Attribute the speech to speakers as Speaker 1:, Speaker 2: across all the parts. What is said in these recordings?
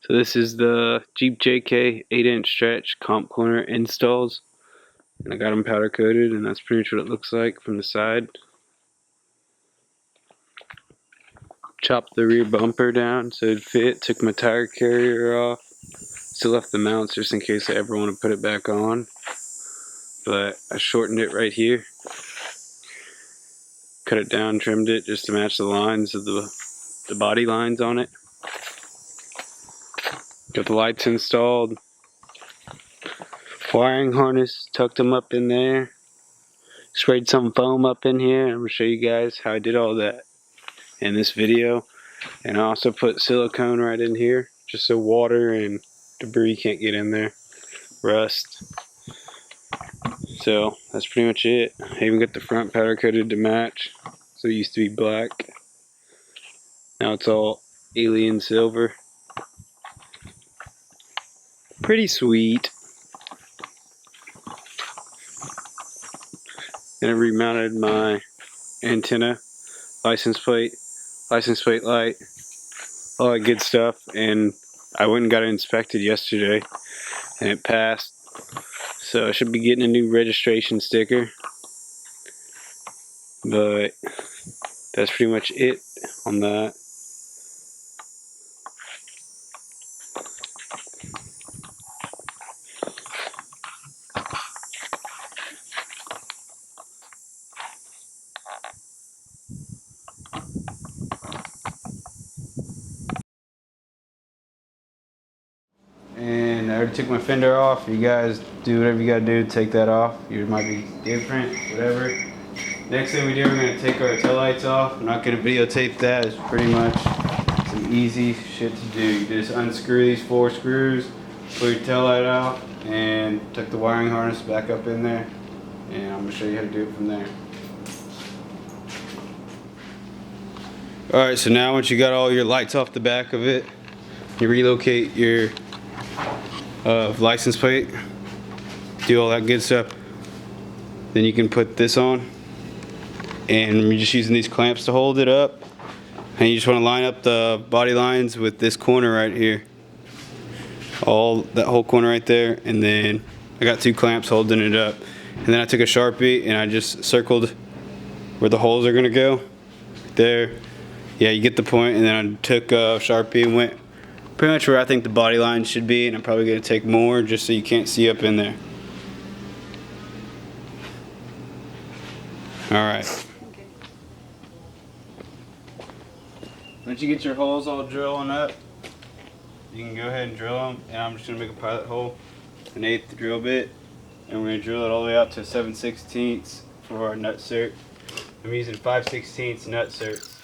Speaker 1: So this is the Jeep JK 8-inch stretch comp corner installs, and I got them powder coated, and that's pretty much what it looks like from the side. Chopped the rear bumper down so it'd fit, took my tire carrier off, still left the mounts just in case I ever want to put it back on, but I shortened it right here, cut it down, trimmed it just to match the lines of the body lines on it. Got the lights installed, wiring harness, tucked them up in there, sprayed some foam up in here. I'm going to show you guys how I did all that in this video. And I also put silicone right in here just so water and debris can't get in there, rust. So that's pretty much it. I even got the front powder coated to match. So it used to be black, now it's all alien silver. Pretty sweet. And I remounted my antenna, license plate light, all that good stuff, and I went and got it inspected yesterday and it passed. So I should be getting a new registration sticker. But that's pretty much it on that. And I already took my fender off. You guys do whatever you gotta do to take that off. Yours might be different, whatever. Next thing we do, we're gonna take our tail lights off. I'm not gonna videotape that. It's pretty much some easy shit to do. You just unscrew these 4 screws, pull your tail light out, and tuck the wiring harness back up in there. And I'm gonna show you how to do it from there. Alright, so now once you got all your lights off the back of it, you relocate your license plate, do all that good stuff. Then you can put this on, and you're just using these clamps to hold it up, and you just want to line up the body lines with this corner right here, that whole corner right there. And then I got 2 clamps holding it up, and then I took a Sharpie and I just circled where the holes are gonna go there. Yeah, you get the point. And then I took a Sharpie and went pretty much where I think the body line should be, and I'm probably going to take more just so you can't see up in there. Alright. Once you get your holes all drilling up, you can go ahead and drill them, and I'm just going to make a pilot hole, an 1/8 drill bit, and we're going to drill it all the way out to 7/16 for our nut cert. I'm using 5/16 nut certs.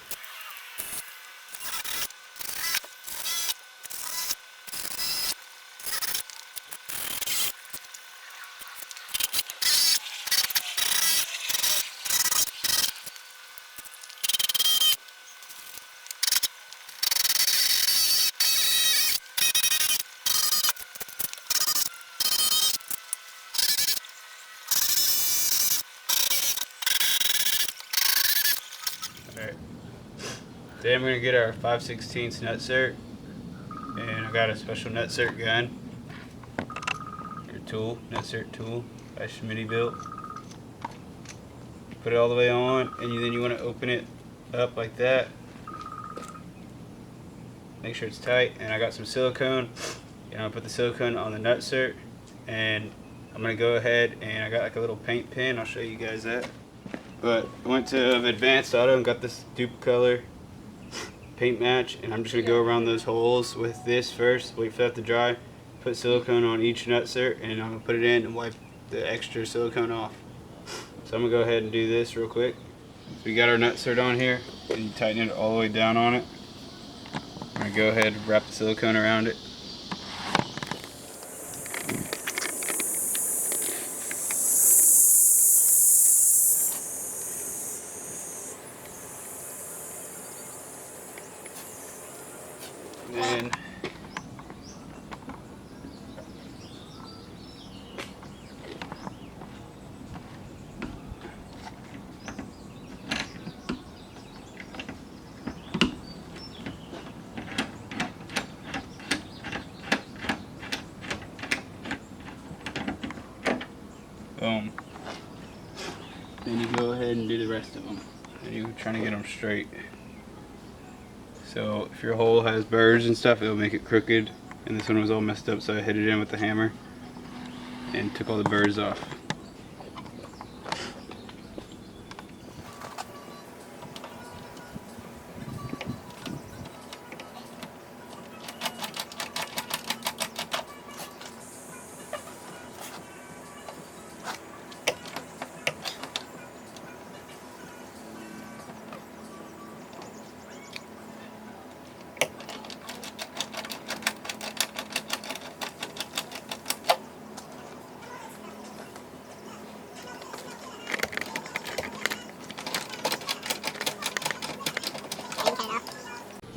Speaker 1: Alright. Then we're going to get our 5/16 nut cert, and I got a special nut cert gun. Your tool, nut cert tool, by Schmitty built. Put it all the way on, and then you want to open it up like that. Make sure it's tight, and I got some silicone, and I'll put the silicone on the nut cert, and I'm going to go ahead, and I got like a little paint pen. I'll show you guys that. But I went to Advanced Auto and got this dupe color paint match, and I'm just going to go around those holes with this first, wait for that to dry, put silicone on each nut cert, and I'm going to put it in and wipe the extra silicone off. So I'm going to go ahead and do this real quick. So we got our nut cert on here, and you tighten it all the way down on it. I'm going to go ahead and wrap the silicone around it. Then Boom. Then you go ahead and do the rest of them. And you're trying to get them straight. So if your hole has burrs and stuff, it'll make it crooked. And this one was all messed up, so I hit it in with the hammer and took all the burrs off.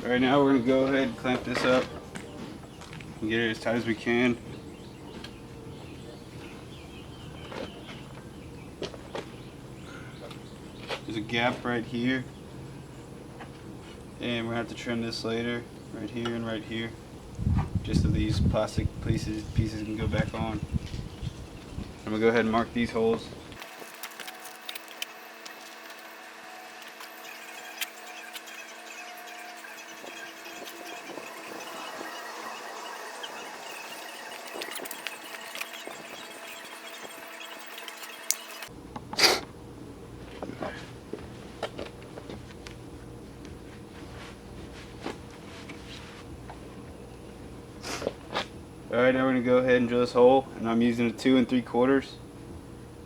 Speaker 1: Alright, now we're going to go ahead and clamp this up and get it as tight as we can. There's a gap right here, and we're going to have to trim this later, right here and right here, just so these plastic pieces can go back on. I'm going to go ahead and mark these holes. Alright, now we're going to go ahead and drill this hole, and I'm using a 2 3/4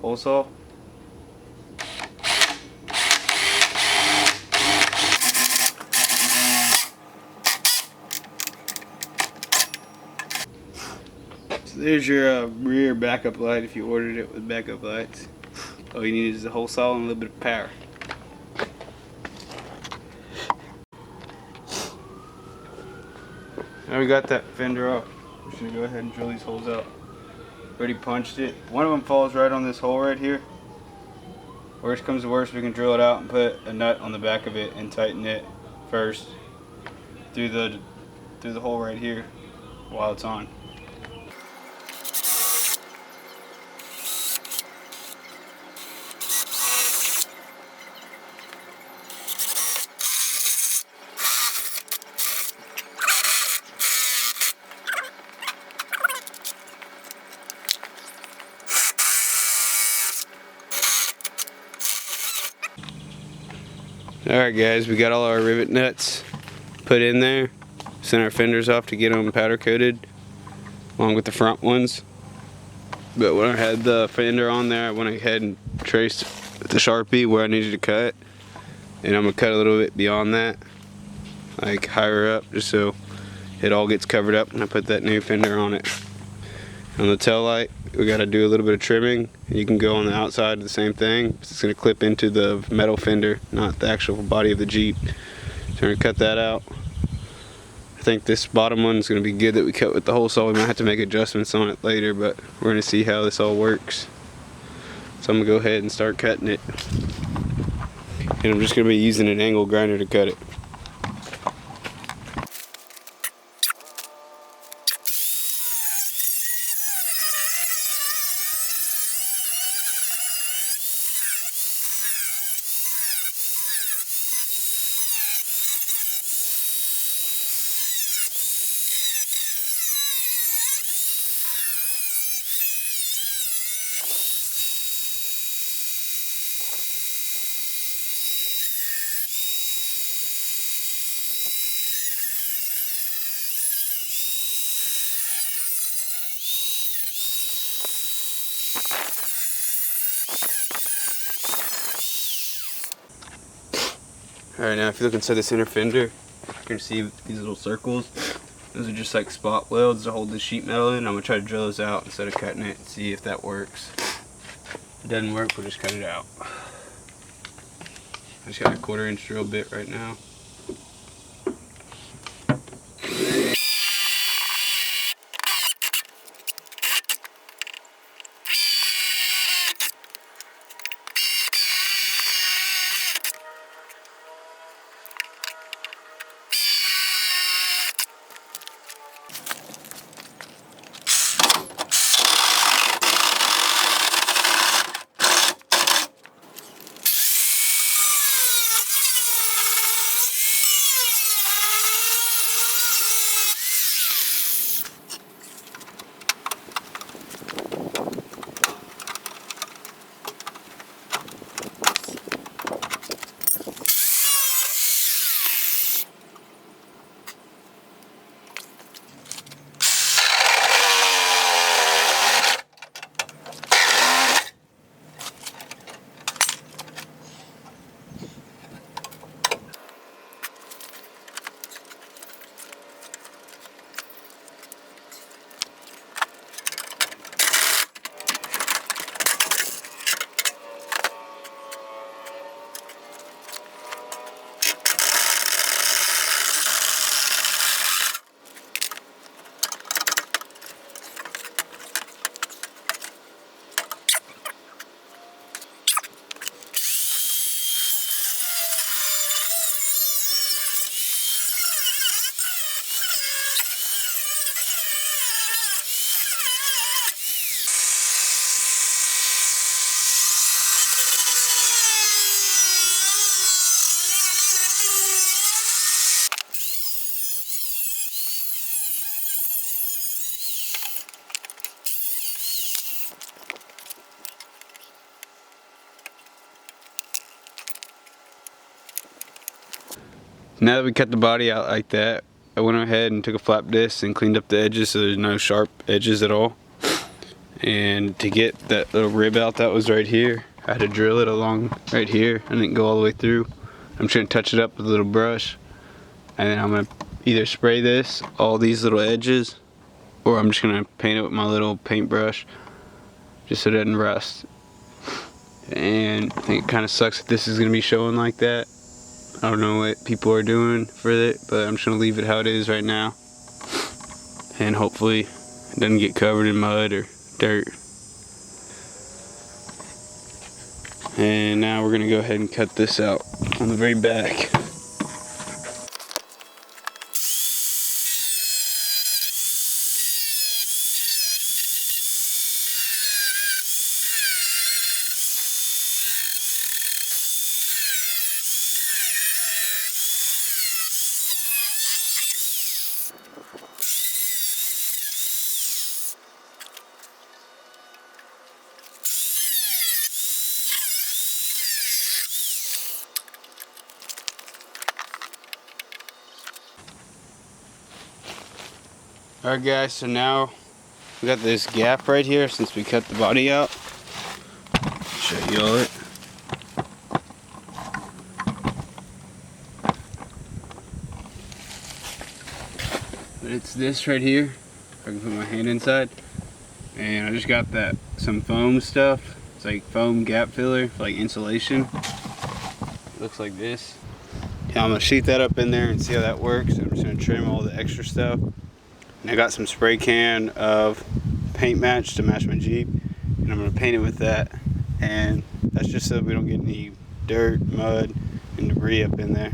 Speaker 1: hole saw. So there's your rear backup light if you ordered it with backup lights. All you need is a hole saw and a little bit of power. Now we got that fender off. We're just going to go ahead and drill these holes out. Already punched it. One of them falls right on this hole right here. Worst comes to worst, we can drill it out and put a nut on the back of it and tighten it first through the hole right here while it's on. Alright guys, we got all our rivet nuts put in there. Sent our fenders off to get them powder coated along with the front ones. But when I had the fender on there, I went ahead and traced the Sharpie where I needed to cut. And I'm going to cut a little bit beyond that, like higher up, just so it all gets covered up and I put that new fender on it. On the tail light, we got to do a little bit of trimming. You can go on the outside of the same thing. It's going to clip into the metal fender, not the actual body of the Jeep. So we're going to cut that out. I think this bottom one is going to be good that we cut with the hole saw. We might have to make adjustments on it later, but we're going to see how this all works. So I'm going to go ahead and start cutting it. And I'm just going to be using an angle grinder to cut it. Alright, now if you look inside the center fender, you can see these little circles. Those are just like spot welds to hold the sheet metal in. I'm going to try to drill those out instead of cutting it and see if that works. If it doesn't work, we'll just cut it out. I just got a 1/4 inch drill bit right now. Now that we cut the body out like that, I went ahead and took a flap disc and cleaned up the edges so there's no sharp edges at all. And to get that little rib out that was right here, I had to drill it along right here. I didn't go all the way through. I'm just gonna touch it up with a little brush, and then I'm gonna either spray this, all these little edges, or I'm just gonna paint it with my little paintbrush just so it doesn't rust. And I think it kind of sucks that this is gonna be showing like that. I don't know what people are doing for it, but I'm just gonna leave it how it is right now. And hopefully it doesn't get covered in mud or dirt. And now we're gonna go ahead and cut this out on the very back. Alright guys, so now we got this gap right here since we cut the body out. Show you all it. But it's this right here. I can put my hand inside. And I just got that some foam stuff. It's like foam gap filler for like insulation. It looks like this. Yeah, I'm gonna sheet that up in there and see how that works. I'm just gonna trim all the extra stuff. And I got some spray can of paint match to match my Jeep, and I'm gonna paint it with that. And that's just so we don't get any dirt, mud, and debris up in there.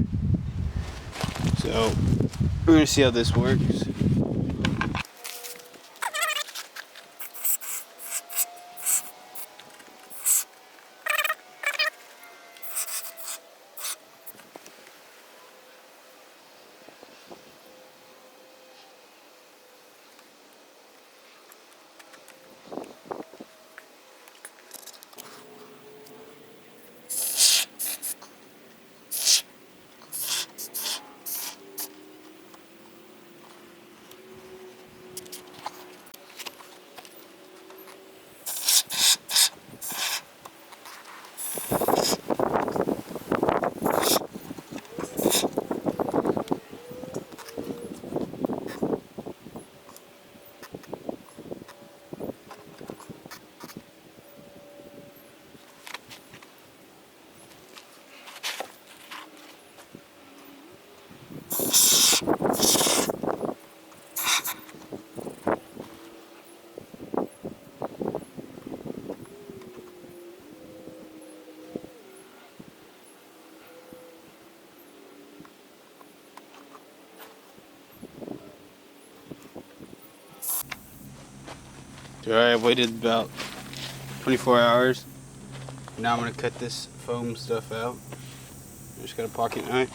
Speaker 1: So we're gonna see how this works. Alright, I waited about 24 hours. Now I'm going to cut this foam stuff out. I just got a pocket knife.